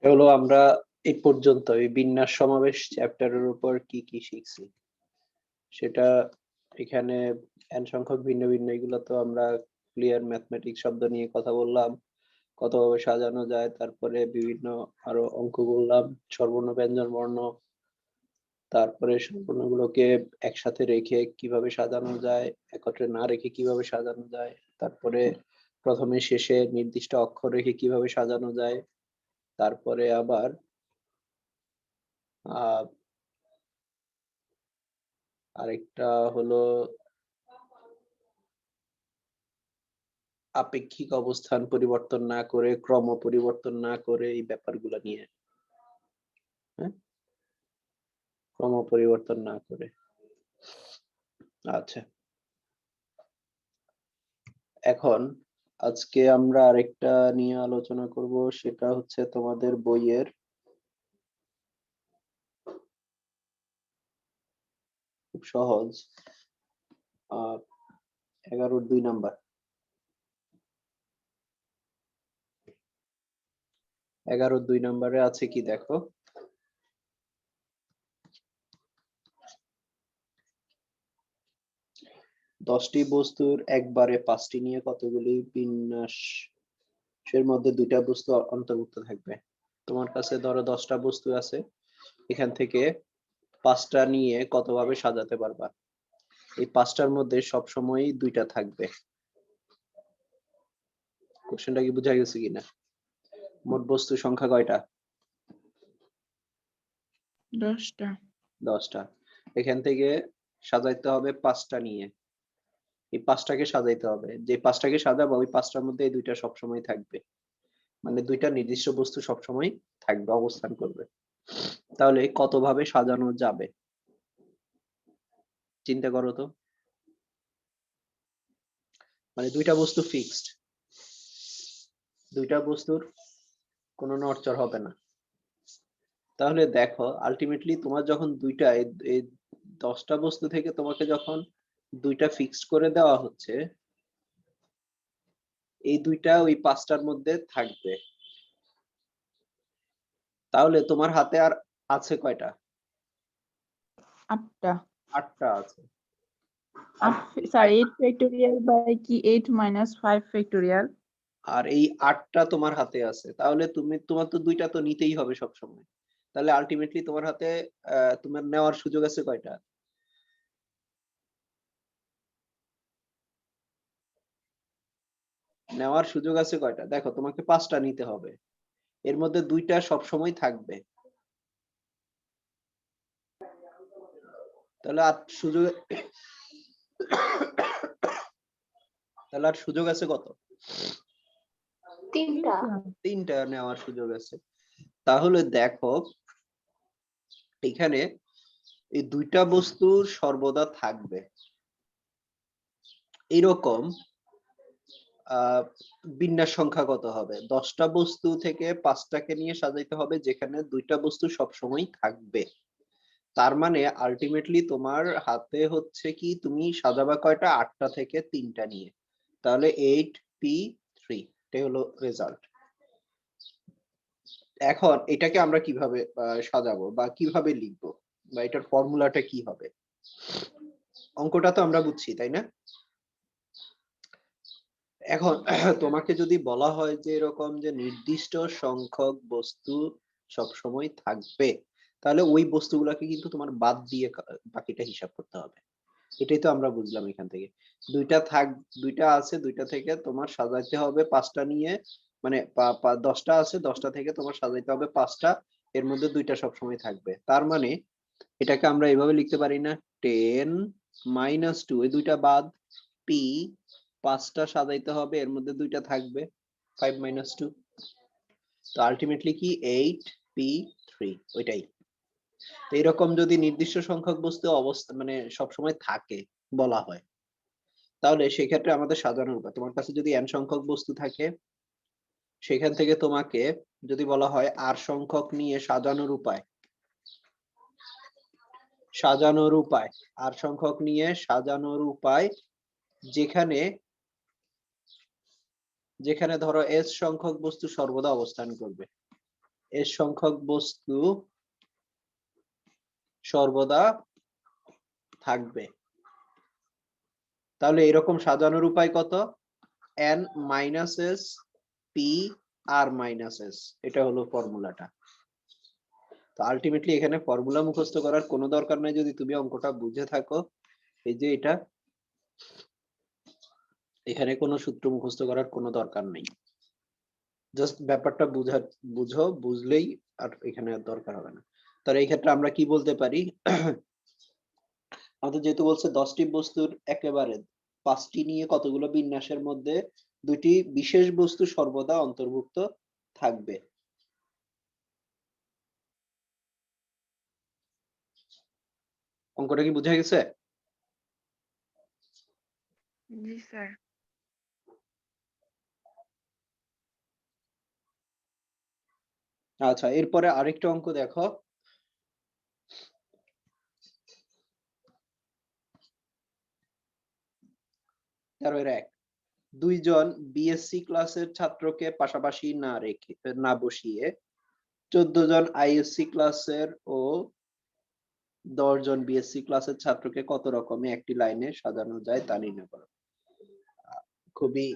হলো আমরা এই পর্যন্ত এই বিন্যাস সমাবেশ চ্যাপ্টারের উপর কি কি শিখছি সেটা এখানে n সংখ্যক ভিন্ন ভিন্ন এগুলো তো আমরা ক্লিয়ার ম্যাথমেটিক্স শব্দ নিয়ে কথা বললাম, কতভাবে সাজানো যায়, তারপরে বিভিন্ন আরো অঙ্ক বললাম, স্বরবর্ণ ব্যঞ্জন বর্ণ, তারপরে স্বরবর্ণগুলোকে একসাথে রেখে কিভাবে সাজানো যায়, একত্রে না রেখে কিভাবে সাজানো যায়, তারপরে প্রথমে শেষে নির্দিষ্ট অক্ষর রেখে কিভাবে সাজানো যায়, তারপরে আবার আরেকটা হলো আপেক্ষিক অবস্থান পরিবর্তন না করে, ক্রম পরিবর্তন না করে এই ব্যাপারগুলো নিয়ে, হ্যাঁ, ক্রম পরিবর্তন না করে। আচ্ছা, এখন আজকে আমরা আরেকটা নিয়ে আলোচনা করব, সেটা হচ্ছে তোমাদের বইয়ের খুব সহজ 11-2 নাম্বার। 11-2 নাম্বারে আছে কি দেখো, দশটি বস্তুর একবারে পাঁচটি নিয়ে কতগুলি বিন্যাসের মধ্যে দুইটা বস্তু অন্তর্ভুক্ত থাকবে। তোমার কাছে ধরো 10টা বস্তু আছে, এখান থেকে 5টা নিয়ে কতভাবে সাজাতে পারবা। এই 5টার মধ্যে সবসময় দুইটা থাকবে। কোশ্চেনটা কি বোঝা গেছে কিনা? মোট বস্তু সংখ্যা কয়টা? 10টা। 10টা। এখান থেকে সাজাইতে হবে 5টা নিয়ে। এই 5টাকে সাজাইতে হবে, যে 5টাকে সাজাবো ওই 5টার মধ্যে এই দুইটা সবসময় থাকবে, মানে দুইটা নির্দিষ্ট বস্তু সবসময় থাকবে, অবস্থান করবে। তাহলে কতভাবে সাজানো যাবে চিন্তা করো তো। মানে দুইটা বস্তু ফিক্সড, দুইটা বস্তুর কোনো নড়চড় হবে না। তাহলে দেখো আলটিমেটলি তোমার যখন দুইটা এই 10টা বস্তু থেকে তোমাকে যখন দুইটা ফিক্সড করে দেওয়া হচ্ছে, এই দুইটা ওই 5টার মধ্যে থাকবে। তাহলে তোমার হাতে আর আছে কয়টা? 8টা। 8টা আছে। 8 ফ্যাক্টোরিয়াল বাই কি 8 - 5 ফ্যাক্টোরিয়াল। আর এই 8টা তোমার হাতে আছে, তাহলে তোমার তো দুইটা তো নিতেই হবে সব সময়। তাহলে আলটিমেটলি তোমার হাতে তোমার নেওয়ার সুযোগ আছে কয়টা? নেওয়ার সুযোগ আছে কয়টা? দেখো তোমাকে 5টা নিতে হবে, এর মধ্যে দুইটা সব সময় থাকবে। তাহলে আর সুযোগ তাহলে আর সুযোগ আছে কত? 3টা নেওয়ার সুযোগ আছে। তাহলে দেখো এখানে এই দুইটা বস্তু সর্বদা থাকবে। এরকম বিন্যাস সংখ্যা কত হবে? 10টা বস্তু থেকে 5টাকে নিয়ে সাজাইতে হবে, যেখানে দুইটা বস্তু সবসময় থাকবে। তার মানে আলটিমেটলি তোমার হাতে হচ্ছে কি, তুমি সাজাবা কয়টা? 8টা থেকে 3টা নিয়ে। তাহলে 8p3, এটাই হলো রেজাল্ট। এখন এটাকে আমরা কিভাবে সাজাবো বা কিভাবে লিখবো, বা এটার ফর্মুলাটা কি হবে? অঙ্কটা তো আমরা বুঝছি, তাই না? এখন তোমাকে যদি বলা হয় যে এরকম যে নির্দিষ্ট সংখ্যক বস্তু সব সময় থাকবে, তাহলে ওই বস্তুগুলোকে কিন্তু তোমার বাদ দিয়ে বাকিটা হিসাব করতে হবে। এটাই তো আমরা বুঝলাম এখান থেকে। দুইটা আছে, দুইটা থেকে তোমার সাজাইতে হবে 5টা নিয়ে, মানে 10টা আছে, 10টা থেকে তোমার সাজাইতে হবে 5টা, এর মধ্যে দুইটা সবসময় থাকবে। তার মানে এটাকে আমরা এভাবে লিখতে পারি না, 10 - 2, এই দুইটা বাদ, p 5টা সাজাইতে হবে, এর মধ্যে দুইটা থাকবে, 5 - 2। তো আলটিমেটলি কি 8p3, ওইটাই। তো এরকম যদি নির্দিষ্ট সংখ্যক বস্তু অবস্থা মানে সবসময় থাকে বলা হয়, তাহলে সেক্ষেত্রে আমাদের সাজানোর উপায়, তোমার কাছে যদি n সংখ্যক বস্তু থাকে, সেখান থেকে তোমাকে যদি বলা হয় r সংখ্যক নিয়ে সাজানোর উপায়, r সংখ্যক নিয়ে সাজানোর উপায়, যেখানে ধরো s সংখ্যক বস্তু সর্বদা অবস্থান করবে, এর সংখ্যক বস্তু সর্বদা থাকবে। তাহলে এরকম সাজানোর উপায় কত? n minus S P R minus S, এটা হলো ফর্মুলাটা। তো আলটিমেটলি এখানে ফর্মুলা মুখস্থ করার কোনো দরকার নাই যদি তুমি অঙ্কটা বুঝে থাকো। এই যে এটা, এখানে কোনো সূত্র মুখস্থ করার কোনো দরকার নেই, জাস্ট ব্যাপারটা বুঝো, বুঝলেই আর এখানে আর দরকার হবে না। তাহলে এই ক্ষেত্রে আমরা কি বলতে পারি, আমাদের যেহেতু বলছে 10টি বস্তুর একেবারে 5টি নিয়ে কতগুলো বিন্যাসের মধ্যে 2টি বিশেষ বস্তু সর্বদা অন্তর্ভুক্ত থাকবে। অঙ্কটা কি বোঝা গেছে? জি স্যার। আচ্ছা, এরপরে আরেকটা অঙ্ক দেখো। তেরো এর 1, দুইজন বিএসসি ক্লাসের ছাত্রকে পাশাপাশি না বসিয়ে 14 জন আইএসসি ক্লাসের ও 10 জন বিএসসি ক্লাসের ছাত্রকে কত রকমে একটি লাইনে সাজানো যায় তা নির্ণয় করো। খুবই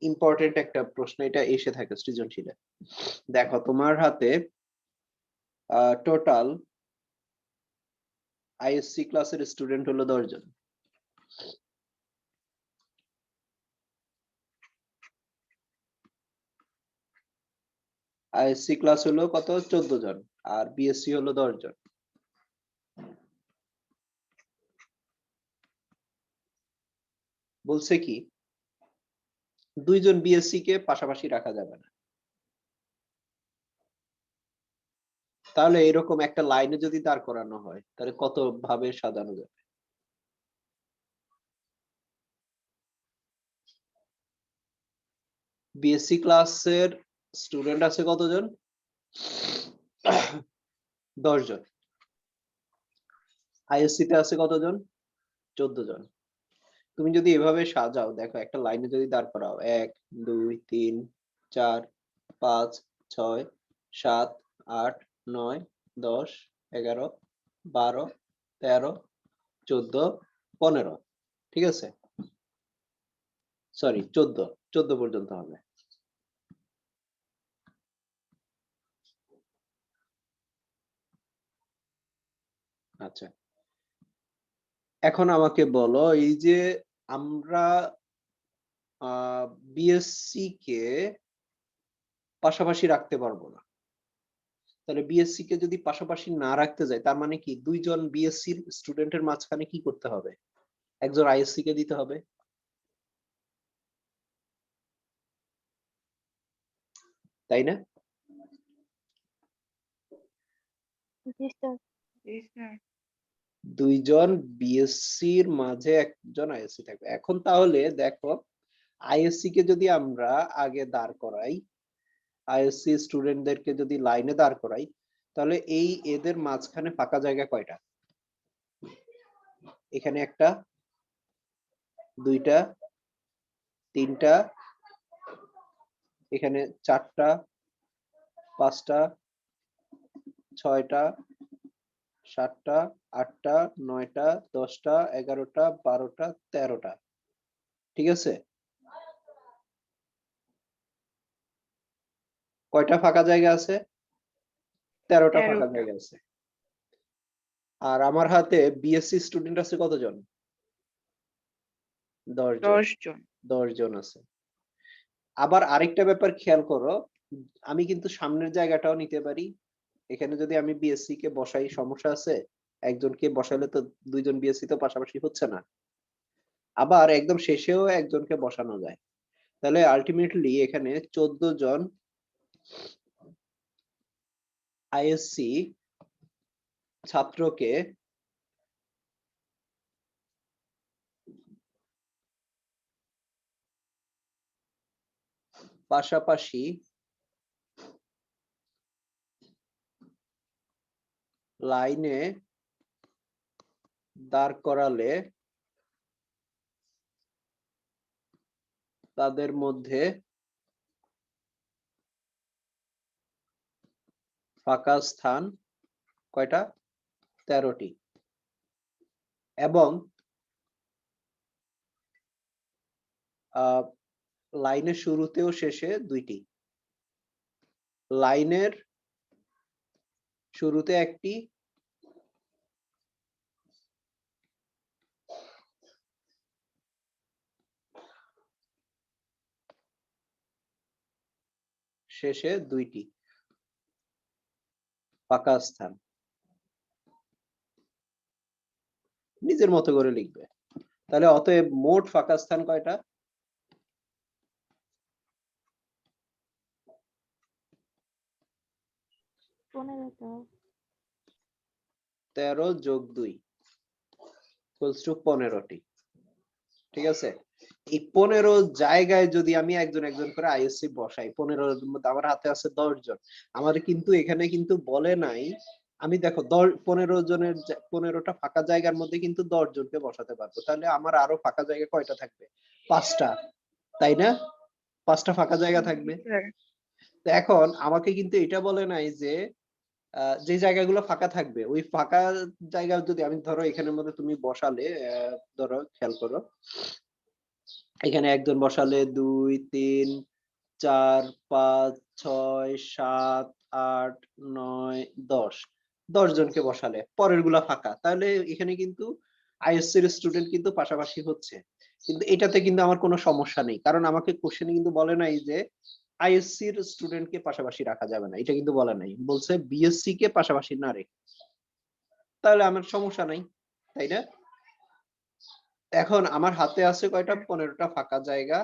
ইম্পর্টেন্ট একটা প্রশ্ন, এটা এসে থাকে সৃজনশীলে। দেখো তোমার হাতে টোটাল আইএসসি ক্লাসের স্টুডেন্ট হলো 10 জন। আইএসসি ক্লাস হলো কত? 14 জন, আর বিএসসি হলো 10 জন। বলছে কি দুইজন বিএসসি কে পাশাপাশি রাখা যাবে না। তাহলে এরকম একটা লাইনে যদি দাঁড় করানো হয় তাহলে কত ভাবে সাজানো যাবে? বিএসসি ক্লাসের স্টুডেন্ট আছে কতজন? 10 জন। আইএসসি তে আছে কতজন? 14 জন। তুমি যদি এভাবে সাজাও, দেখো একটা লাইনে যদি দাঁড় করাও 1 2 3 4 5 6 7 8 9 10 11 12 13 14 15, ঠিক আছে? সরি 14 পর্যন্ত হবে। আচ্ছা, এখন আমাকে বলো, এই যে আমরা বিএসসি কে পাশাপাশি রাখতে পারবো না, তাহলে বিএসসি কে যদি পাশাপাশি না রাখতে যাই তার মানে কি দুইজন বিএসসি স্টুডেন্টের মাঝখানে কি করতে হবে? একজন আইএসসি কে দিতে হবে, তাই না? জি স্যার। জি স্যার। দুইজন বিএসসির মাঝে একজন আইএসসি থাকবে। এখন তাহলে দেখো, আইএসসি কে যদি আমরা আগে দাঁড় করাই, আইএসসি স্টুডেন্টদেরকে যদি লাইনে দাঁড় করাই, তাহলে এই এদের মাঝখানে ফাঁকা জায়গা কয়টা? এখানে একটা, দুইটা, তিনটা, এখানে চারটা, পাঁচটা, ছয়টা, সাতটা, আটটা, নয়টা, 10টা, 11টা, 12টা, 13টা, ঠিক আছে? কয়টা ফাঁকা জায়গা আছে? 13টা ফাঁকা 13টা। জায়গা আছে। আর আমার হাতে বিএসসি স্টুডেন্ট আছে কতজন? 10 জন। 10 জন। 10 জন আছে। আবার আরেকটা ব্যাপার খেয়াল করো, আমি কিন্তু সামনের জায়গাটাও নিতে পারি। এখানে যদি আমি বিএসসি কে বসাই, সমস্যা আছে? একজনকে বসালে তো দুইজন বিএসসি তো পাশাপাশি হচ্ছে না। আবার একদম শেষেও একজনকে বসানো যায়। তাহলে আলটিমেটলি এখানে 14 জন আইএসসি ছাত্রকে পাশাপাশি লাইনে দাঁড় করালে তাদের মধ্যে ফাঁকা স্থান কয়টা? 13টি। এবং লাইনের শুরুতে ও শেষে 2টি। লাইনের শুরুতে 1টি, শেষে 2টি ফাঁকা স্থান। নিজের মতো করে লিখবে। তাহলে অতএব মোট ফাঁকা স্থান কয়টা? 15টা। 13 যোগ 2 equals to 15টি। ঠিক আছে? এই 15 জায়গায় যদি আমি একজন একজন করে আইএসসি বসাই, 15 এর মধ্যে আমার হাতে আছে 10 জন। আমার কিন্তু এখানে কিন্তু বলে নাই, আমি দেখো 15 জনের 15টা ফাঁকা জায়গার মধ্যে কিন্তু 10 জনকে বসাতে পারবো। তাহলে আমার আরো ফাঁকা জায়গা কয়টা থাকবে? 5টা, তাই না? 5টা ফাঁকা জায়গা জি থাকবে। স্যার। তো এখন আমাকে কিন্তু এটা বলে নাই যে যে জায়গাগুলো ফাঁকা থাকবে ওই ফাঁকা জায়গা যদি আমি ধরো এখানের মধ্যে তুমি বসালে, ধরো খেয়াল করো, এখানে একজন বসালে 2 3 4 5 6 7 8 9 10 জনকে বসালে পরের গুলা ফাঁকা, তাহলে এখানে কিন্তু আইএসসি এর স্টুডেন্ট কিন্তু পাশাপাশি হচ্ছে। কিন্তু এটাতে কিন্তু আমার কোনো সমস্যা নেই, কারণ আমাকে কোশ্চেনে কিন্তু বলে নাই যে আইএসসি এর স্টুডেন্টকে পাশাপাশি রাখা যাবে না, এটা কিন্তু বলে নাই, বলছে বিএসসি কে পাশাপাশি না রেখে। তাহলে আমার সমস্যা নাই, তাই না? এখন আমার হাতে আছে কয়টা? 15টা ফাঁকা জায়গা,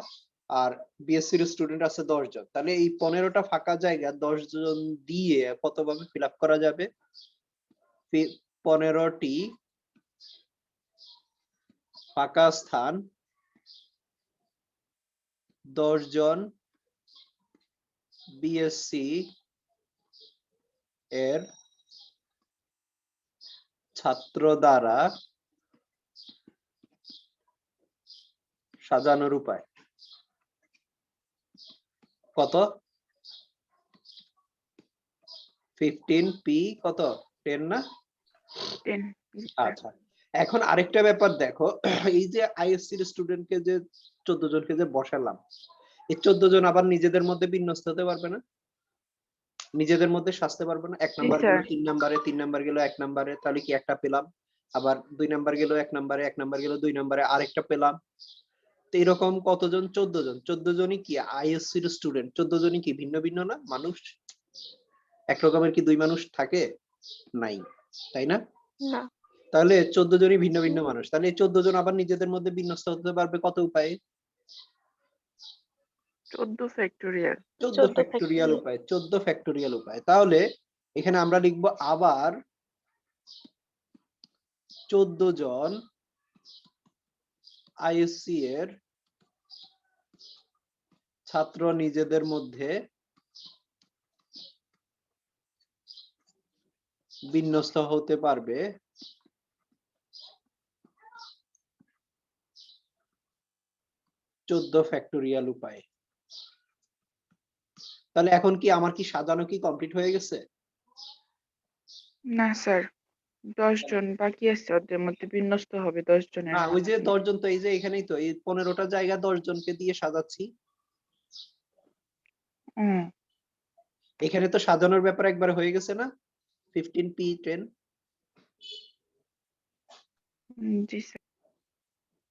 আর বিএসসি এর স্টুডেন্ট আছে 10 জন। তাহলে এই 15টা ফাঁকা জায়গা 10 জন দিয়ে কতভাবে ফিল আপ করা যাবে? 15টি ফাঁকা স্থান 10 জন বিএসসি এর ছাত্র দ্বারা সাজানোর উপায়। কত? 15p কত? 10 না? 10 জি স্যার। আচ্ছা, এখন আরেকটা ব্যাপার দেখো, এই যে আইএসসি এর স্টুডেন্টকে যে 14 জনকে যে বসালাম, এই 14 জন আবার নিজেদের মধ্যে বিন্যস্ত হতে পারবে না? নিজেদের মধ্যে সাজতে পারবে না? 1 জি নাম্বার গেল স্যার। 3 নাম্বারে, 3 নাম্বার গেল 1 নাম্বারে, তাহলে কি একটা পেলাম? আবার 2 নাম্বার গেল 1 নাম্বারে, 1 নাম্বার গেল 2 নাম্বারে, আরেকটা পেলাম। তো এরকম কতজন? 14 জন। 14 জনই কি আইএসসি এর স্টুডেন্ট? 14 জনই কি ভিন্ন ভিন্ন না মানুষ? এক রকমের কি দুই মানুষ থাকে? নাই, তাই না? না। তাহলে 14 জনই ভিন্ন ভিন্ন মানুষ। তাহলে এই 14 জন আবার নিজেদের মধ্যে বিন্যস্ত হতে পারবে কত উপায়ে? 14 ফ্যাক্টোরিয়াল। 14 ফ্যাক্টোরিয়াল উপায়। 14 ফ্যাক্টোরিয়াল উপায়। তাহলে এখানে আমরা লিখব আবার 14 জন আইএসসি এর ছাত্র নিজেদের মধ্যে বিন্যস্ত হতে পারবে 14 ফ্যাক্টোরিয়াল উপায়। তাহলে এখন কি আমার কি সাজানো কি কমপ্লিট হয়ে গেছে? না স্যার, 10 জন বাকি আছে, ওদের মধ্যে বিন্যস্ত হবে 10 জনের না, ওই যে মধ্যে। 10 জন, তো এই যে এখানেই তো এই 15টা জায়গা 10 জনকে দিয়ে সাজাচ্ছি। হুম। এখানে তো সাজানোর ব্যাপার একবার হয়ে গেছে না? 15p10 জি স্যার।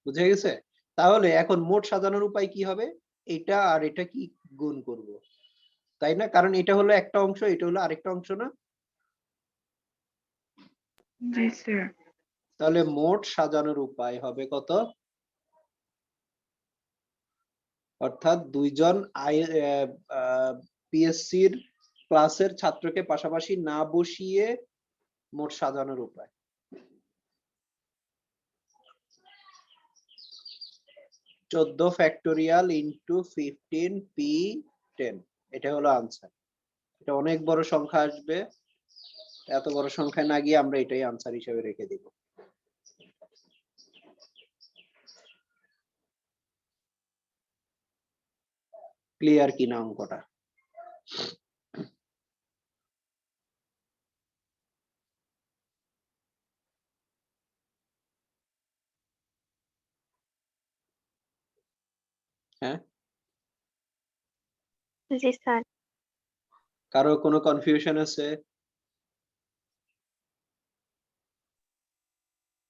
বুঝে গেছে? তাহলে এখন মোট সাজানোর উপায় কি হবে? এটা আর এটা কি গুণ করব, তাই না? কারণ এটা হলো একটা অংশ, এটা হলো আরেকটা অংশ না? জি স্যার। তাহলে মোট সাজানোর উপায় হবে কত? অর্থাৎ 2 জন পিএসসির ক্লাসের ছাত্রকে পাশাপাশি না বসিয়ে মোট সাজানোর উপায়। 14 ফ্যাক্টোরিয়াল ইনটু 15p10, এটা হলো আনসার। এটা অনেক বড় সংখ্যা আসবে, এত বড় সংখ্যায় না গিয়ে আমরা এটাই আনসার হিসেবে রেখে দিব। ক্লিয়ার কিনা অঙ্কটা? হ্যাঁ, জি স্যার। কারো কোনো কনফিউশন আছে?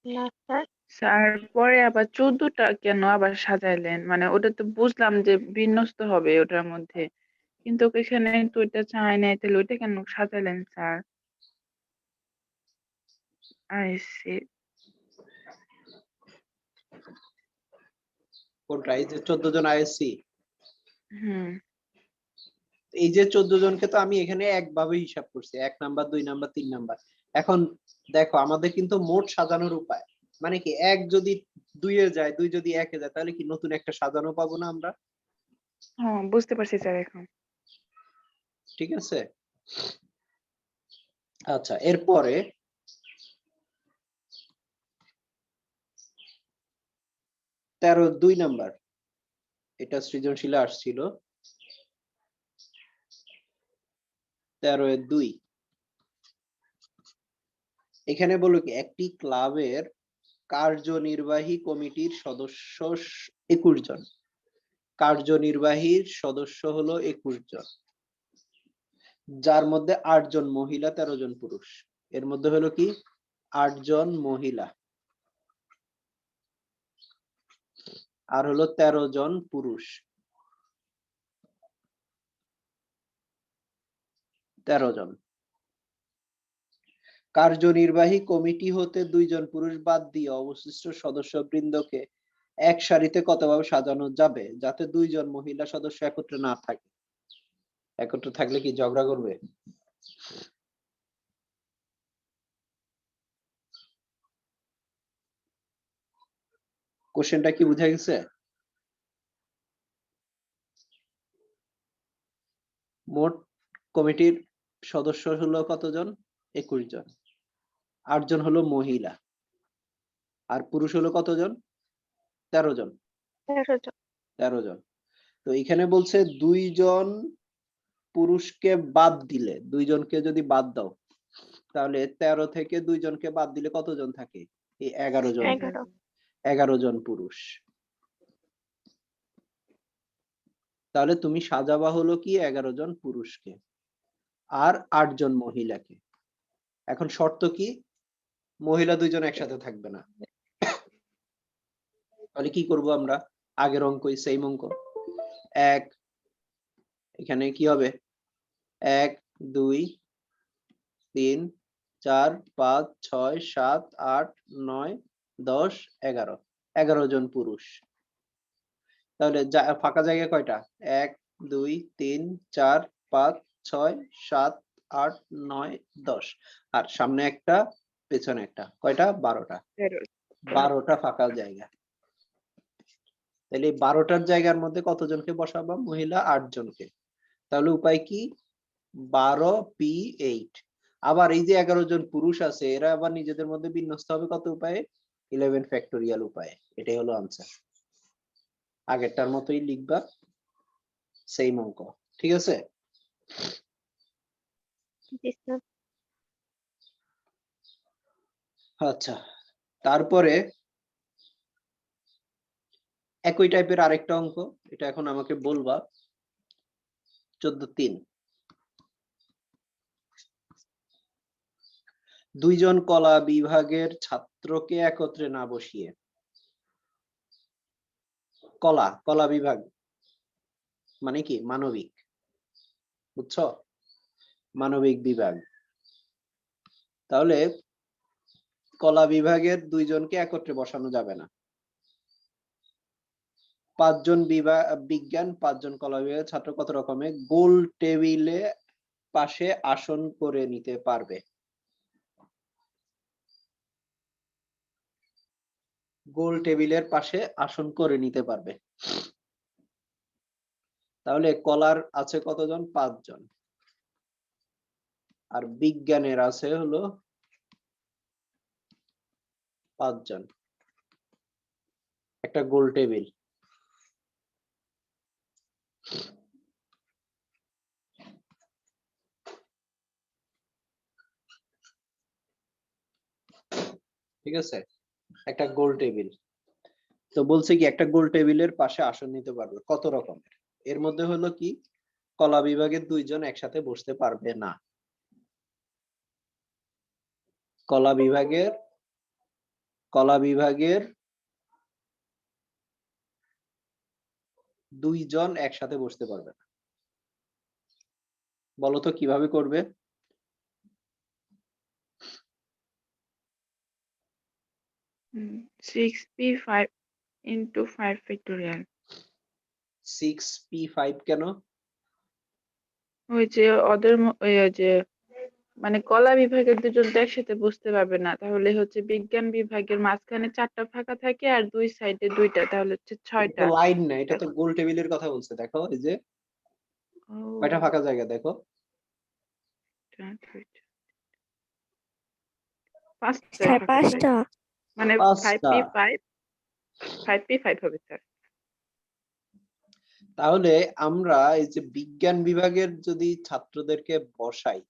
না স্যার। স্যার পরে আবার 14টা কেন আবার সাজাইলেন? মানে ওটা তো বুঝলাম যে বিন্যস্ত হবে ওটার মধ্যে, কিন্তু এখানে তো এটা চাই নাই, তাহলে ওইটা কেন সাজাইলেন স্যার? আইসি। কোনটা? এই যে 14 জন আইএসসি, হুম। এই যে 14 জনকে তো আমি এখানে একভাবে হিসাব করছি, 1 নাম্বার 2 নাম্বার 3 নাম্বার। এখন দেখো আমাদের কিন্তু মোট সাজানোর উপায়, মানে কি 1 যদি 2 এ যায়, 2 যদি 1 এ যায়, তাহলে কি নতুন একটা সাজানো পাবো না আমরা? হ্যাঁ, বুঝতে পারছি স্যার এখন। ঠিক আছে। আচ্ছা, এরপরে 13 2 নাম্বার, এটা সৃজনশীলে আসছিল। 13 এর 2, এখানে বলো কি একটি ক্লাবের কার্যনির্বাহী কমিটির সদস্য 21 জন। কার্যনির্বাহীর সদস্য হলো 21 জন, যার মধ্যে 8 জন মহিলা 13 জন পুরুষ। এর মধ্যে হলো কি 8 জন মহিলা আর হলো 13 জন পুরুষ। 13 জন। কার্যনির্বাহী কমিটি হতে 2 জন পুরুষ বাদ দিয়ে অবশিষ্ট সদস্যবৃন্দকে এক সারিতে কতভাবে সাজানো যাবে যাতে 2 জন মহিলা সদস্য একত্রে না থাকে? একত্রে থাকলে কি ঝগড়া করবে? কোশ্চেনটা কি বুঝা গেছে? মোট কমিটির সদস্য হলো কতজন? 21 জন। 8 জন হলো মহিলা আর পুরুষ হলো কতজন? 13 জন। 13 জন। 13 জন। তো এখানে বলছে 2 জন পুরুষকে বাদ দিলে, 2 জনকে যদি বাদ দাও, তাহলে 13 থেকে 2 জনকে বাদ দিলে কতজন থাকে? এই 11 জন। 11। 11 জন পুরুষ। তাহলে তুমি সাজাবা হলো কি 11 জন পুরুষকে আর 8 জন মহিলাকে। এখন শর্ত কি? মহিলা 2 জন একসাথে থাকবে না। তাহলে কি করব আমরা? আগের অঙ্কই, সেম অঙ্ক। 1, এখানে কি হবে? 1 2 3 4 5 6 7 8 9 10 11, 11 জন পুরুষ। তাহলে ফাঁকা জায়গা কয়টা? 1 2 3 4 5 6 7 8 9 10, আর সামনে একটা পেছনে একটা, কয়টা? 12টা। 12টা ফাঁকা জায়গা। তাহলে এই 12টার জায়গার মধ্যে কতজনকে বসাবা? মহিলা 8 জনকে। তাহলে উপায় কি? 12 P8। আবার এই যে 11 জন পুরুষ আছে, এরা আবার নিজেদের মধ্যে বিন্যস্ত হবে কত উপায়ে? 11 ফ্যাক্টোরিয়াল উপায়ে। এটাই হলো আনসার। আগেরটার মতোই লিখবা, সেম অঙ্ক। ঠিক আছে? জি স্যার। আচ্ছা, তারপরে একই টাইপের আরেকটা অঙ্ক, এটা এখন আমাকে বলবা। 14-3, 2 জন কলা বিভাগের ছাত্রকে একত্রে না বসিয়ে, কলা বিভাগ মানে কি? মানবিক, বুঝছো? মানবিক বিভাগ। তাহলে কলা বিভাগের 2 জনকে একত্রে বসানো যাবে না। 5 জন বিজ্ঞান, 5 জন কলা বিভাগের ছাত্র কত রকমে গোল টেবিলে পাশে আসন করে নিতে পারবে? গোল টেবিলের পাশে আসন করে নিতে পারবে। তাহলে কলার আছে কতজন? 5 জন। আর বিজ্ঞানের আছে হলো 5 জন। একটা গোল টেবিল। ঠিক আছে? একটা গোল টেবিল। তো বলছে কি একটা গোল টেবিলের পাশে আসন নিতে পারবে কত রকমের, এর মধ্যে হলো কি কলা বিভাগের দুইজন একসাথে বসতে পারবে না। কলা বিভাগের দুইজন একসাথে বসতে পারবে না। বলো তো কিভাবে করবে? 6p5 into 5 factorial 6p5 কেন? ওই যে ওদের ওই যে মানে কলা বিভাগের দুজন তো একসাথে বুঝতে পারবে না, তাহলে হচ্ছে বিজ্ঞান বিভাগের মাঝখানে 4টা ফাঁকা থাকে আর দুই সাইডে 2টা, তাহলে হচ্ছে এটা 6টা। তো লাইন না, এটা তো গোল টেবিলের কথা বলছে। দেখো এই যে ও কয়টা ফাঁকা জায়গা দেখো, 5টা স্যার ফাঁকা জায়গা, 5টা। মানে 5টা। 5p5 হবে স্যার। তাহলে আমরা এই যে বিজ্ঞান বিভাগের যদি ছাত্রদেরকে বসাই,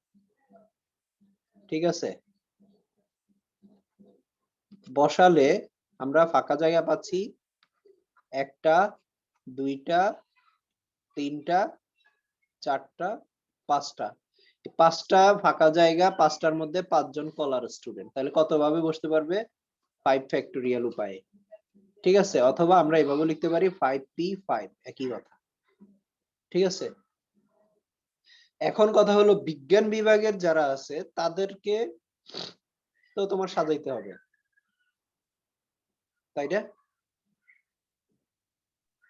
ঠিক আছে, বসালে আমরা ফাঁকা জায়গা পাচ্ছি 1টা 2টা 3টা 4টা 5টা। 5টা ফাঁকা জায়গা, 5টার মধ্যে 5 জন কলার স্টুডেন্ট, তাহলে কত ভাবে বসতে পারবে? 5 ফ্যাক্টোরিয়াল উপায়ে, ঠিক আছে। অথবা আমরা এভাবে লিখতে পারি 5p5, একই কথা, ঠিক আছে। এখন কথা হলো বিজ্ঞান বিভাগের যারা আছে তাদেরকে তো তোমার সাজাইতে হবে, তাই না?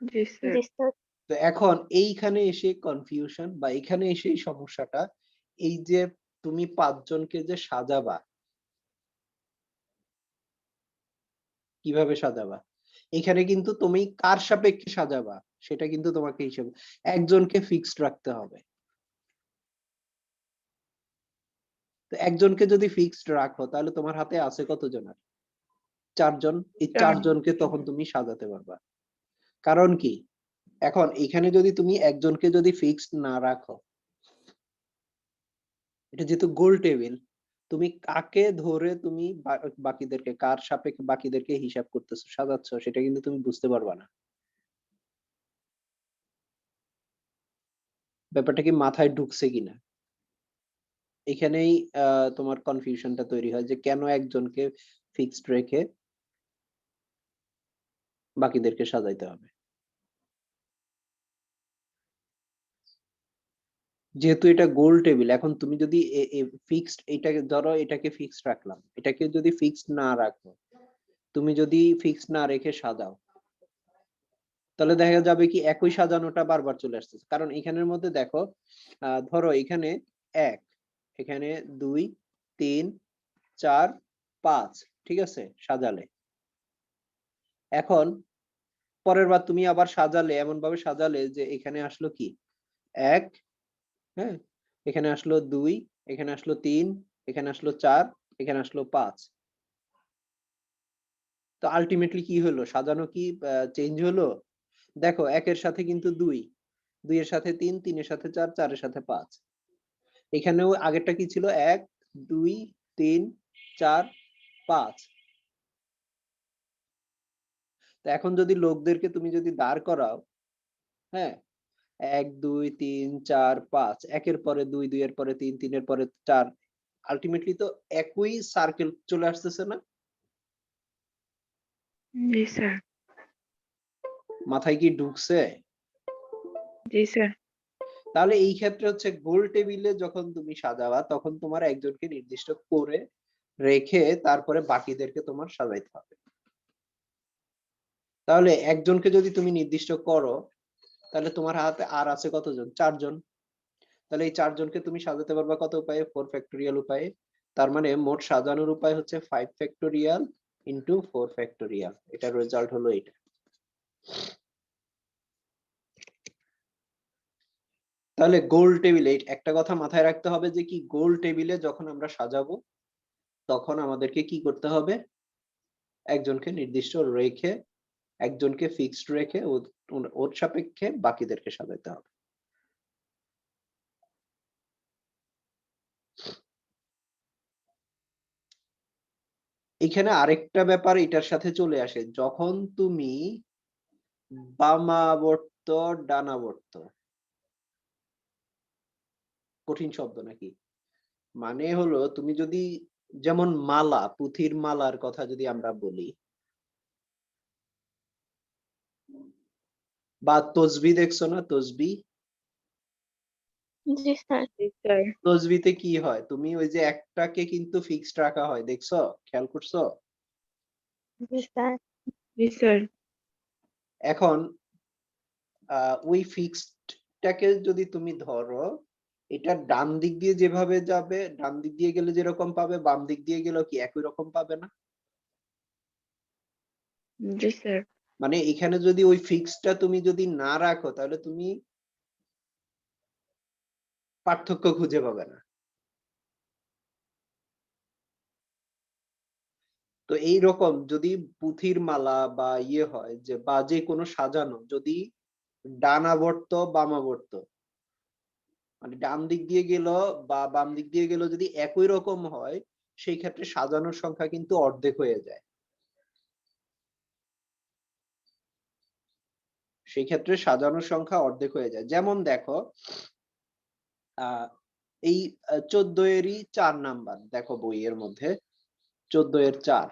জি স্যার। জি স্যার। তো এখন এইখানে এসে কনফিউশন বা এখানে এসে সমস্যাটা, এই যে তুমি 5 জনকে যে সাজাবা, কিভাবে সাজাবা? এখানে কিন্তু তুমি কার সাপেক্ষে সাজাবা সেটা কিন্তু তোমাকে হিসেবে একজনকে ফিক্সড রাখতে হবে। তো একজনকে যদি ফিক্সড রাখো তাহলে তোমার হাতে আছে কতজন? 4 জন। এই 4 জনকে তখন তুমি সাজাতে পারবা। কারণ কি এখন এখানে যদি তুমি একজনকে যদি ফিক্সড না রাখো, এটা যেহেতু গোল টেবিল, তুমি কাকে ধরে তুমি বাকিদেরকে কার সাপেক্ষে বাকিদেরকে হিসাব করতেছো সাজাচ্ছ সেটা কিন্তু তুমি বুঝতে পারবা না। ব্যাপারটা কি মাথায় ঢুকছে কিনা? এখানেই তোমার কনফিউশনটা তৈরি হয় যে কেন একজনকে ফিক্সড রেখে বাকিদেরকে সাজাইতে হবে। যেহেতু এটা গোল টেবিল, এখন তুমি যদি ফিক্সড এটাকে ধরো, এটাকে ফিক্সড রাখলাম, এটাকে যদি ফিক্সড না রাখো, তুমি যদি ফিক্সড না রেখে সাজাও, তাহলে দেখা যাবে কি একই সাজানোটা বারবার চলে আসতেছে। কারণ এখানের মধ্যে দেখো, ধরো এখানে 1, এখানে 2, 3, 4, 5, ঠিক আছে সাজালে। এখন পরের বার তুমি আবার সাজালে, এমন ভাবে সাজালে যে এখানে আসলো কি 1, হ্যাঁ, এখানে আসলো 2, এখানে আসলো 3, এখানে আসলো 4, এখানে আসলো 5। তো আলটিমেটলি কি হলো? সাজানো কি চেঞ্জ হলো? দেখো 1 এর সাথে কিন্তু 2, 2 এর সাথে 3, 3 এর সাথে 4, 4 এর সাথে 5। এখানেও আগেরটা কি ছিল? 1, 2, 3, 4, 5। তো এখন যদি লোকদেরকে তুমি যদি দাঁড় করাও, হ্যাঁ, 1, 2, 3, 4, 5, 1 এর পরে 2, 2 এর পরে 3, 3 এর পরে 4, আলটিমেটলি তো একই সার্কেল চলে আসতেছে না? জি স্যার। মাথায় কি ঢুকছে? জি স্যার। তাহলে এই ক্ষেত্রে হচ্ছে গোল টেবিলে যখন তুমি সাজাবা তখন তোমার একজনকে নির্দিষ্ট করে রেখে তারপরে বাকিদেরকে তোমার সাজাইতে হবে। তাহলে একজনকে যদি তুমি নির্দিষ্ট করো তাহলে তোমার হাতে আর আছে কতজন? 4 জন। তাহলে এই 4 জনকে তুমি সাজাতে পারবা কত উপায়ে? 4 ফ্যাক্টোরিয়াল উপায়ে। তার মানে মোট সাজানোর উপায় হচ্ছে 5 ফ্যাক্টোরিয়াল ইনটু 4 ফ্যাক্টোরিয়াল। এটার রেজাল্ট হলো এটা। তাহলে গোল টেবিলে একটা কথা মাথায় রাখতে হবে যে কি গোল টেবিলে যখন আমরা সাজাবো তখন আমাদেরকে কি করতে হবে? একজনকে নির্দিষ্ট রেখে, একজনকে ফিক্সড রেখে ওর সাপেক্ষে বাকিদেরকে সাজাতে হবে। এখানে আরেকটা ব্যাপার এটার সাথে চলে আসে, যখন তুমি বামাবর্ত ডানাবর্ত, কঠিন শব্দ নাকি? মানে হলো তুমি যদি যেমন মালা, পুঁথির মালার কথা যদি আমরা বলি, বা তসবি দেখছো না, তসবি? জি স্যার। জি স্যার। তসবিতে কি হয়, তুমি ওই যে একটাকে কিন্তু ফিক্সড রাখা হয়, দেখছো, খেয়াল করছো? জি স্যার। জি স্যার। এখন ওই ফিক্সডটাকে যদি তুমি ধরো, এটা ডান দিক দিয়ে যেভাবে যাবে, ডান দিক দিয়ে গেলে যেরকম পাবে, বাম দিক দিয়ে গেলেও কি একই রকম পাবে না? জি স্যার। মানে এখানে যদি ওই ফিক্সডটা তুমি যদি না রাখো, তাহলে তুমি পার্থক্য খুঁজে পাবে না। তো এইরকম যদি পুঁথির মালা বা ইয়ে হয়, যে বা যে কোনো সাজানো যদি ডানাবর্ত বামাবর্ত, মানে ডান দিক দিয়ে গেল বা বাম দিক দিয়ে গেল, যদি একই রকম হয়, সেই ক্ষেত্রে সাজানোর সংখ্যা কিন্তু অর্ধেক হয়ে যায়। সেই ক্ষেত্রে সাজানোর সংখ্যা অর্ধেক হয়ে যায়। যেমন দেখো, আহ এই 14 এরই 4 নাম্বার দেখো বইয়ের মধ্যে, 14 এর 4,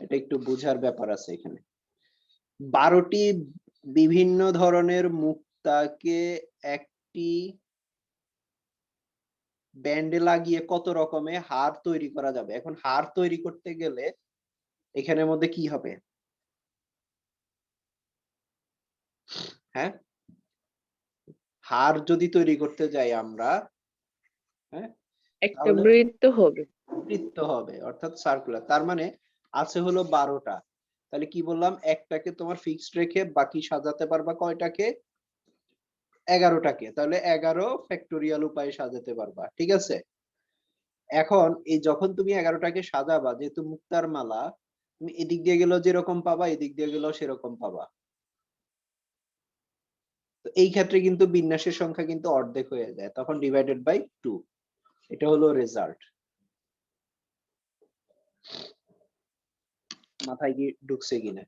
এটা একটু বোঝার ব্যাপার আছে এখানে। 12টি বিভিন্ন ধরনের মুক্তাকে একটি ব্যান্ডে লাগিয়ে কত রকমের হার তৈরি করা যাবে। এখন হার তৈরি করতে গেলে এখানের মধ্যে কি হবে? হ্যাঁ, হার যদি তৈরি করতে যাই আমরা, হ্যাঁ, একটা তাহলে বৃত্ত হবে। বৃত্ত হবে, অর্থাৎ সার্কুলার। তার মানে আছে হলো 12টা। তাহলে কি বললাম, একটাকে তোমার ফিক্সড রেখে বাকি সাজাতে পারবা কয়টাকে? 11টাকে। তাহলে 11 ফ্যাক্টোরিয়াল উপায়ে সাজাতে পারবা, ঠিক আছে? এখন এই যখন তুমি 11টাকে সাজাবা, যেহেতু মুক্তার মালা, তুমি এদিক দিয়ে গেলেও যেরকম পাবা, এদিক দিয়ে গেলেও সেরকম পাবা। তো এই ক্ষেত্রে কিন্তু বিন্যাসের সংখ্যা কিন্তু অর্ধেক হয়ে যায়, তখন ডিভাইডেড বাই 2। এটা হলো রেজাল্ট। মাথায় কি ঢুকছে কিনা?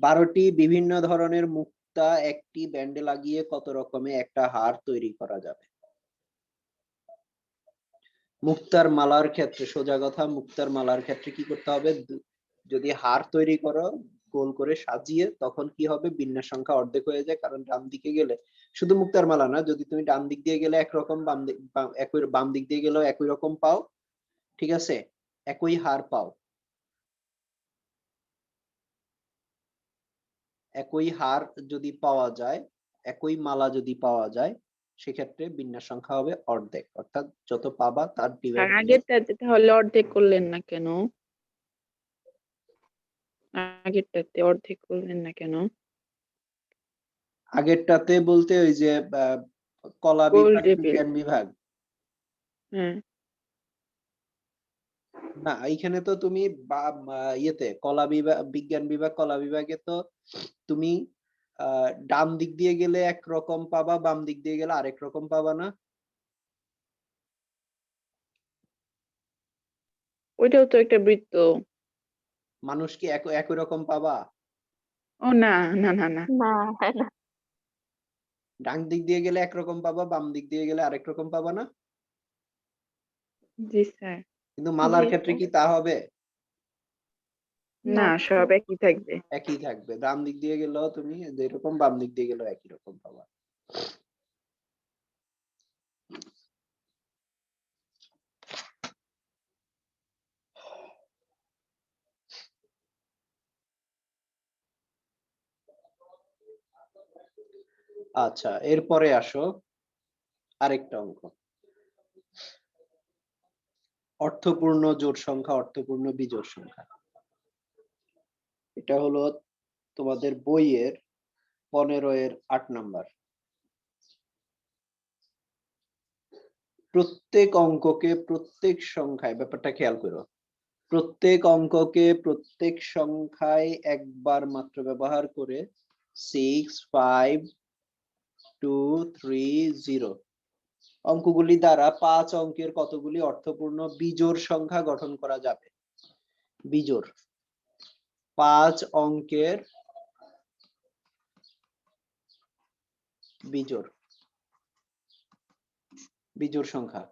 12টি বিভিন্ন ধরনের মুক্তা একটি ব্যান্ডে লাগিয়ে কত রকমের একটা হার তৈরি করা যাবে। মুক্তার মালার ক্ষেত্রে সোজা কথা, মুক্তার মালার ক্ষেত্রে কি করতে হবে, যদি হার তৈরি করো গোল করে সাজিয়ে, তখন কি হবে, বিন্যাস সংখ্যা অর্ধেক হয়ে যায়। কারণ ডান দিকে গেলে, শুধু মুক্তার মালা না, যদি তুমি ডান দিক দিয়ে গেলে একরকম, বাম দিক দিয়ে গেলেও একই রকম পাও, ঠিক আছে, একই হার পাও। একই হার যদি পাওয়া যায়, একই মালা যদি পাওয়া যায়, সেক্ষেত্রে বিন্যাস সংখ্যা হবে অর্ধেক, অর্থাৎ যত পাবা তার আর ডিভাইড। আগেরটাতে তাহলে অর্ধেক করলেন না কেন? আগেরটাতে অর্ধেক করলেন না কেন? আগেরটাতে বলতে ওই যে কলা গোল বিভাগ, টেবিল। বিজ্ঞান বিভাগ, হ্যাঁ। না এইখানে তো তুমি ইয়েতে কলা বিভাগ, বিজ্ঞান বিভাগ, কলা বিভাগে তো তুমি ডান দিক দিয়ে গেলে একরকম পাবা, বাম দিক দিয়ে গেলে আরেক রকম পাবা না? ওইটাও তো একটা বৃত্ত। মানুষ কি একই রকম পাবা? ও না, না, না, না। না, না। ডান দিক দিয়ে গেলে একরকম পাবা, বাম দিক দিয়ে গেলে আরেক রকম পাবা না? জি স্যার। কিন্তু জি মালার ক্ষেত্রে স্যার। কি তা হবে? না, না সব স্যার। একই থাকবে। একই থাকবে, ডান দিক দিয়ে গেলেও তুমি যেরকম, বাম দিক দিয়ে গেলেও একই রকম পাবা। আচ্ছা, এরপরে আসো আরেকটা অঙ্ক, অর্থপূর্ণ জোড় সংখ্যা, অর্থপূর্ণ বিজোড় সংখ্যা। এটা হলো তোমাদের বইয়ের 15 এর 8 নাম্বার। প্রত্যেক অঙ্ককে প্রত্যেক সংখ্যায়, ব্যাপারটা খেয়াল করো, প্রত্যেক অঙ্ককে প্রত্যেক সংখ্যায় একবার মাত্র ব্যবহার করে 6, 5, 2, 3, 0 অঙ্কগুলি দ্বারা 5 অঙ্কের কতগুলি অর্থপূর্ণ বিজোড় সংখ্যা গঠন করা যাবে? বিজোড় 5 অঙ্কের বিজোড় বিজোড় সংখ্যা।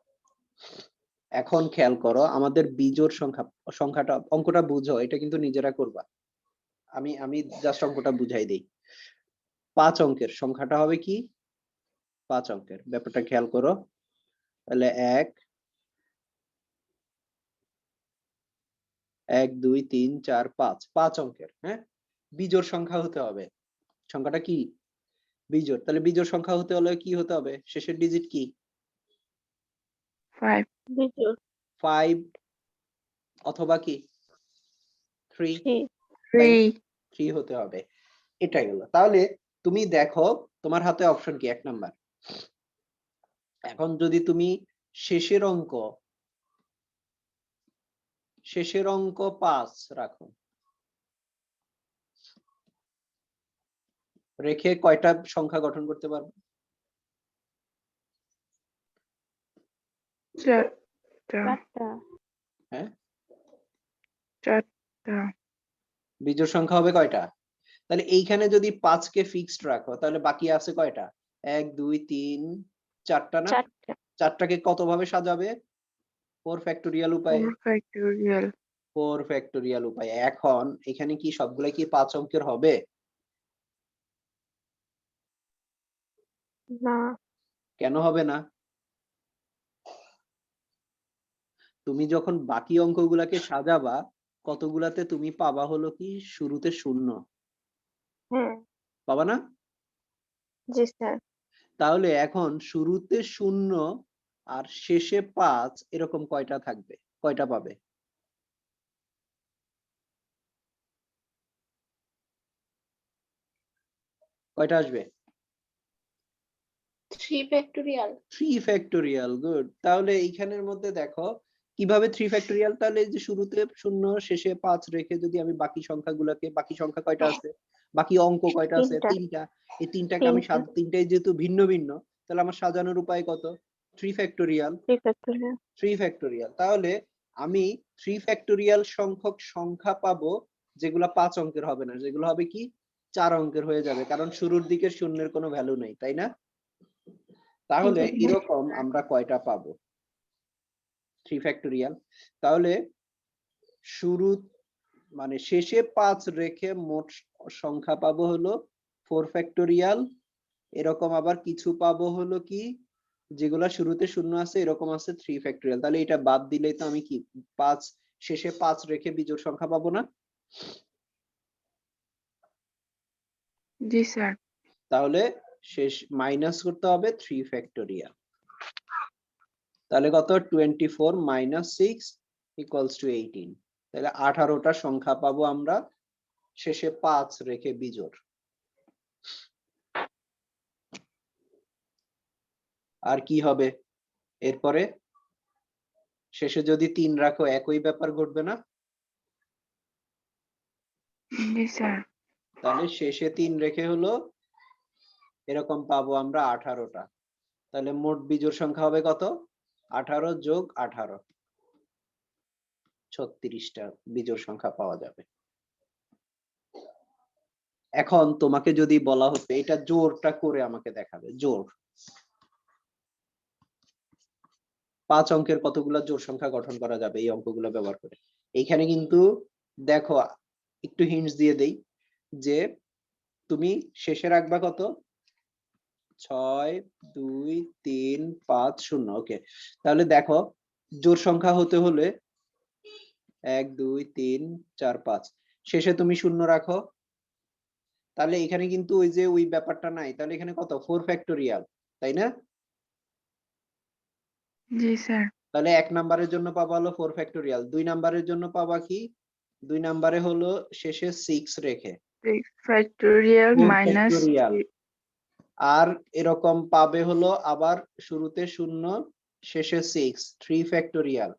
এখন খেয়াল করো আমাদের বিজোড় সংখ্যাটা অঙ্কটা বুঝো, এটা কিন্তু নিজেরা করবা। আমি জাস্ট অঙ্কটা বুঝাই দেই। 5 অঙ্কের সংখ্যাটা হবে কি? 5 অঙ্কের, ব্যাপারটা খেয়াল করো। তাহলে 1 2 3 4 5 5 অঙ্কের, হ্যাঁ, বিজোড় সংখ্যা হতে হবে। সংখ্যাটা কি? বিজোড়। তাহলে বিজোড় সংখ্যা হতে হলে কি হতে হবে? শেষের ডিজিট কি? 5 বিজোড় 5 অথবা কি 3, 3 3 3 হতে হবে। এটাই হলো। তাহলে তুমি দেখো তোমার হাতে অপশন কি? 1 নাম্বার। এখন যদি তুমি শেষের অঙ্ক 5 রাখো, রেখে কয়টা সংখ্যা গঠন করতে পারবে? 4টা4টা হ্যাঁ, 4টা বিজোড় সংখ্যা হবে কয়টা? তাহলে এইখানে যদি 5 কে ফিক্সড রাখো তাহলে বাকি আছে কয়টা? 1 2 3 4টা না? 4টা 4টাকে কত ভাবে সাজাবে? 4 ফ্যাক্টোরিয়াল উপায়ে। 4 ফ্যাক্টোরিয়াল 4 ফ্যাক্টোরিয়াল উপায়ে। এখন এখানে কি সবগুলা কি 5 অঙ্কের হবে? না কেন হবে না? তুমি যখন বাকি অঙ্কগুলাকে সাজাবা কতগুলাতে তুমি পাবা হলো কি শুরুতে 0 হ্যাঁ পাবা না? জি স্যার তাহলে এখন শুরুতে 0 আর শেষে 5 এরকম কয়টা থাকবে? কয়টা পাবে? কয়টা আসবে? 3 ফ্যাক্টোরিয়াল 3 ফ্যাক্টোরিয়াল, গুড। তাহলে এইখানের মধ্যে দেখো কিভাবে 3 ফ্যাক্টোরিয়াল, তাহলে এই যে শুরুতে 0 শেষে 5 রেখে যদি আমি বাকি সংখ্যাগুলোকে, বাকি সংখ্যা কয়টা আছে? বাকি অঙ্ক কয়টা আছে? 3টা 3টা। এই 3টাকে আমি 3টাই যেহেতু ভিন্ন ভিন্ন, তাহলে আমার সাজানোর উপায় কত? 3 ফ্যাক্টোরিয়াল 3 ফ্যাক্টোরিয়াল 3 ফ্যাক্টোরিয়াল। তাহলে আমি 3 ফ্যাক্টোরিয়াল সংখ্যক সংখ্যা পাবো যেগুলা 5 অঙ্কের হবে না, যেগুলো হবে কি 4 অঙ্কের হয়ে যাবে, কারণ শুরুর দিকে শূন্যের কোনো ভ্যালু নেই, তাই না? তাহলে জি এরকম আমরা কয়টা পাবো? 3 ফ্যাক্টোরিয়াল। তাহলে শুরু মানে শেষে 5 রেখে মোট সংখ্যা পাবো হলো 4 ফ্যাক্টোরিয়াল। এরকম আবার কিছু পাবো হলো কি যেগুলা শুরুতে 0 আছে এরকম আছে 3 ফ্যাক্টোরিয়াল। তাহলে এটা বাদ দিলেই তো আমি কি 5 শেষে 5 রেখে বিজোড় সংখ্যা পাবো না? জি স্যার তাহলে শেষ মাইনাস করতে হবে 3 ফ্যাক্টোরিয়াল। তাহলে কত? 24 মাইনাস 6 ইকুয়ালস টু 18। তাহলে 18টা সংখ্যা পাবো আমরা শেষে 5 রেখে বিজোড়। আর কি হবে এরপরে? শেষে যদি 3 রাখো একই ব্যাপার ঘটবে না? জি স্যার তাহলে শেষে 3 রেখে হলো এরকম পাবো আমরা 18টা। তাহলে মোট বিজোড় সংখ্যা হবে কত? 18 যোগ 18, 36টা বিজোড় সংখ্যা পাওয়া যাবে। এখন তোমাকে যদি বলা হতো এটা জোড়টা করে আমাকে দেখাবে, জোড় 5 অঙ্কের কতগুলা জোড় সংখ্যা গঠন করা যাবে এই অঙ্কগুলো ব্যবহার করে। এইখানে কিন্তু দেখো একটু হিন্টস দিয়ে দেই যে তুমি শেষে রাখবা কত? 6 2 3 5 0। ওকে, তাহলে দেখো জোড় সংখ্যা হতে হলে 1 2 3 4 5 শেষে তুমি 0 রাখো, তাহলে এখানে কিন্তু ওই যে ওই ব্যাপারটা নাই। তাহলে এখানে কত? 4 ফ্যাক্টোরিয়াল, তাই না? জি স্যার তাহলে 1 নাম্বারের জন্য পাবা হলো 4 ফ্যাক্টোরিয়াল, 2 নাম্বারের জন্য পাবা কি? 2 নাম্বারে হলো শেষে 6 রেখে 6 ফ্যাক্টোরিয়াল 4 মাইনাস ফ্যাক্টোরিয়াল। আর এরকম পাবে হলো আবার শুরুতে 0 শেষে 6 3 ফ্যাক্টোরিয়াল।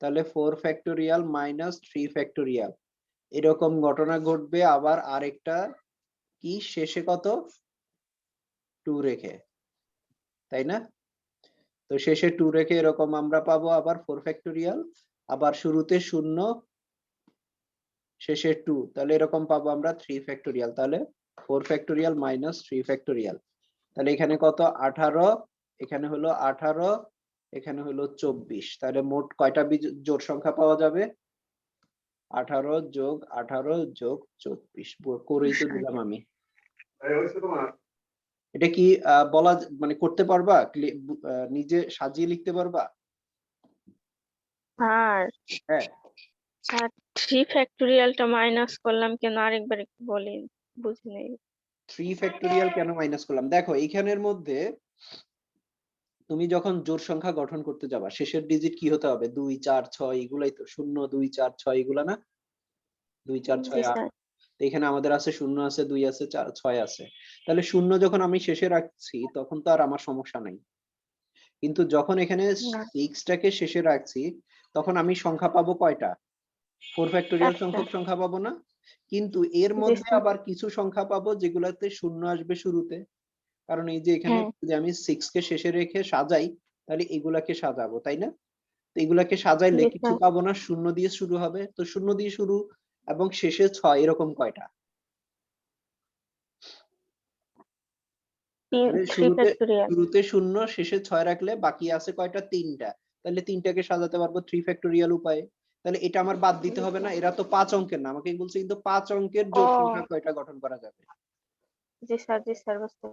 তাহলে 4 ফ্যাক্টোরিয়াল মাইনাস 3 ফ্যাক্টোরিয়াল। এরকম ঘটনা ঘটবে আবার আরেকটা কি শেষে কত? 2 রেখে, তাই না? তো শেষে 2 রেখে এরকম আমরা পাবো আবার 4 ফ্যাক্টোরিয়াল, আবার শুরুতে 0 শেষে 2, তাহলে এরকম পাবো আমরা 3 ফ্যাক্টোরিয়াল। তাহলে 4 ফ্যাক্টোরিয়াল মাইনাস 3 ফ্যাক্টোরিয়াল। তাহলে এখানে কত 18, এখানে হলো 18, এখানে হলো 24। তাহলে মোট কয়টা জোড় সংখ্যা পাওয়া যাবে? 18 যোগ 18 যোগ 24 করেই তো দিলাম আমি। এটা কি বলা মানে করতে পারবা? নিজে সাজিয়ে লিখতে পারবা? আর হ্যাঁ, আর 3 ফ্যাক্টোরিয়ালটা মাইনাস করলাম কেন আরেকবার একটু বলেন, বুঝি নাই। 3 ফ্যাক্টোরিয়াল কেন মাইনাস করলাম? দেখো এইখানের মধ্যে তুমি যখন জোড় সংখ্যা গঠন করতে যাবা শেষের ডিজিট কি হতে হবে? 2 4 6 এগুলাই তো, 0 2 4 6 এগুলা না? 2 4 জি 6 8। স্যার। তো এখানে আমাদের আছে 0 আছে, 2 আছে, 4 6 আছে। তাহলে 0 যখন আমি শেষে রাখছি তখন তো আর আমার সমস্যা নাই। কিন্তু যখন এখানে না, 6 টাকে শেষে রাখছি তখন আমি সংখ্যা পাবো কয়টা? 4 ফ্যাক্টোরিয়াল একটা। সংখ্যক সংখ্যা পাবো না? কিন্তু এর জি মধ্যে স্যার। আবার কিছু সংখ্যা পাবো যেগুলাতে 0 আসবে শুরুতে। কারণ এই যে এখানে হ্যাঁ, যদি আমি 6 কে শেষে রেখে সাজাই তাহলে এগুলাকে সাজাবো, তাই না? তো এগুলাকে সাজাইলে জি কিছু স্যার। পাবো না, 0 দিয়ে শুরু হবে। তো 0 দিয়ে শুরু এবং শেষে 6 এরকম কয়টা? 3 শুরুতে ফ্যাক্টোরিয়াল। শুরুতে 0 শেষে 6 রাখলে বাকি আছে কয়টা? 3টা। তাহলে 3টাকে সাজাতে পারবো 3 ফ্যাক্টোরিয়াল উপায়ে। তাহলে এটা আমার বাদ দিতে হবে না? এরা তো 5 অঙ্কের না। আমাকে বলছে কিন্তু 5 অঙ্কের ও জোড় সংখ্যা কয়টা গঠন করা যাবে? জি স্যার, বুঝতে